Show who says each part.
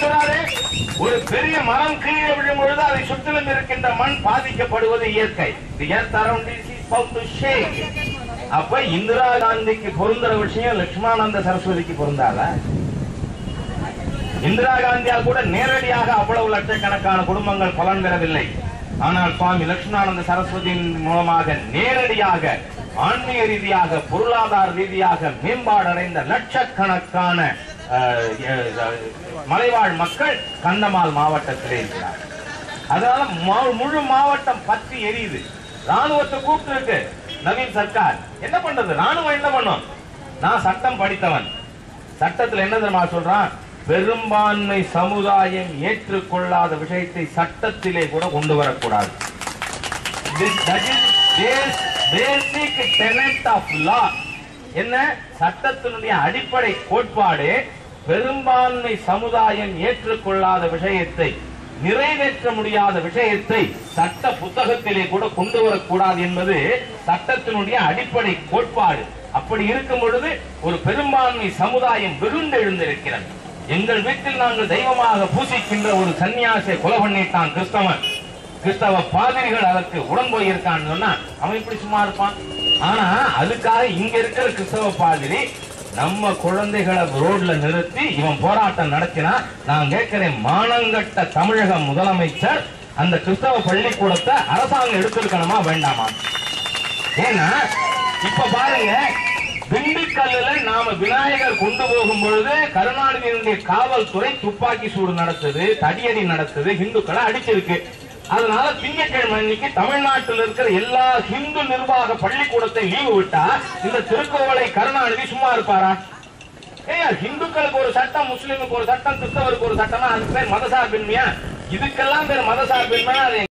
Speaker 1: சொல்றாரு, ஒரு பெரிய மரம் கீழே விழும் பொழுது அதை சுற்றிலும் இருக்கின்ற மண் பாதிக்கப்படுவது இயற்கை. அப்ப இந்திரா காந்திக்கு பொருந்துற விஷயம் லட்சுமணானந்த சரஸ்வதிக்கு பொருந்தாத. இந்திரா காந்தியால் கூட நேரடியாக அவ்வளவு லட்சக்கணக்கான குடும்பங்கள் பலன் பெறவில்லை. ஆனால் சுவாமி லட்சுமணானந்த சரஸ்வதியின் மூலமாக நேரடியாக ஆன்மீக ரீதியாக பொருளாதார ரீதியாக மேம்பாடு அடைந்த லட்சக்கணக்கான மலைவாழ் மக்கள் கந்தமால் மாவட்டத்திலே இருக்கிறார். அதனால முழு மாவட்டம் பற்றி எரியுது. ராணுவத்தை கூப்பிட்டு இருக்கு நவீன் சர்க்கார். என்ன பண்றது? ராணுவம் என்ன பண்ணும்? நான் சட்டம் படித்தவன். சட்டத்தில் என்ன தெரியுமா சொல்றான்? பெரும்பான்மை சமுதாயம் ஏற்றுக்கொள்ளாத விஷயத்தை சட்டத்திலே கூட கொண்டு வரக்கூடாது. என்ன சட்டத்தினுடைய அடிப்படை கோட்பாடு? பெரும்பான்மை சமுதாயம் ஏற்றுக்கொள்ளாத விஷயத்தை, நிறைவேற்ற முடியாத விஷயத்தை சட்ட புத்தகத்திலே கூட கொண்டு வரக்கூடாது என்பது சட்டத்தினுடைய அடிப்படை கோட்பாடு. அப்படி இருக்கும் பொழுது ஒரு பெரும்பான்மை சமுதாயம் வெகுண்டு எழுந்திருக்கிறது. எங்கள் வீட்டில் நாங்கள் தெய்வமாக பூசிக்கின்ற ஒரு சன்னியாசியை கொலை பண்ணிட்டான் கிறிஸ்தவன். கிறிஸ்தவ பாதிரிகள் அதற்கு உடன் போயிருக்கான்னு சொன்னா அவன் இப்படி சும்மா இருப்பான். ஆனா அதுக்காக இங்க இருக்கிற கிறிஸ்தவ பாதிரி நம்ம குழந்தைகளை ரோட்ல நிறுத்தி இவன் போராட்டம் நடத்தினா நான் கேட்கிறேன், மானங்கட்ட தமிழக முதலமைச்சர் அந்த கிறிஸ்தவ பள்ளிக்கூடத்தை அரசாங்கம் எடுத்திருக்கணுமா வேண்டாமா? ஏன்னா இப்ப பாருங்க, திண்டுக்கல்ல நாம விநாயகர் கொண்டு போகும் பொழுது கருணாநிதியினுடைய காவல்துறை துப்பாக்கி சூடு நடத்துது, தடியடி நடத்துது, இந்துக்களை அடிச்சிருக்கு. அதனால திங்கட்கிழமை அன்னைக்கு தமிழ்நாட்டில் இருக்கிற எல்லா இந்து நிர்வாக பள்ளிக்கூடத்தை லீவு விட்டா இந்த திருக்கோவளை கருணாநிதி சும்மா இருப்பாரா? இந்துக்களுக்கு ஒரு சட்டம், முஸ்லிமுக்கு ஒரு சட்டம், கிறிஸ்தவருக்கு ஒரு சட்டமா அதுக்கு பேர் மதசார்பின்மையா? இதுக்கெல்லாம் பேர் மதசார்பின்மையா?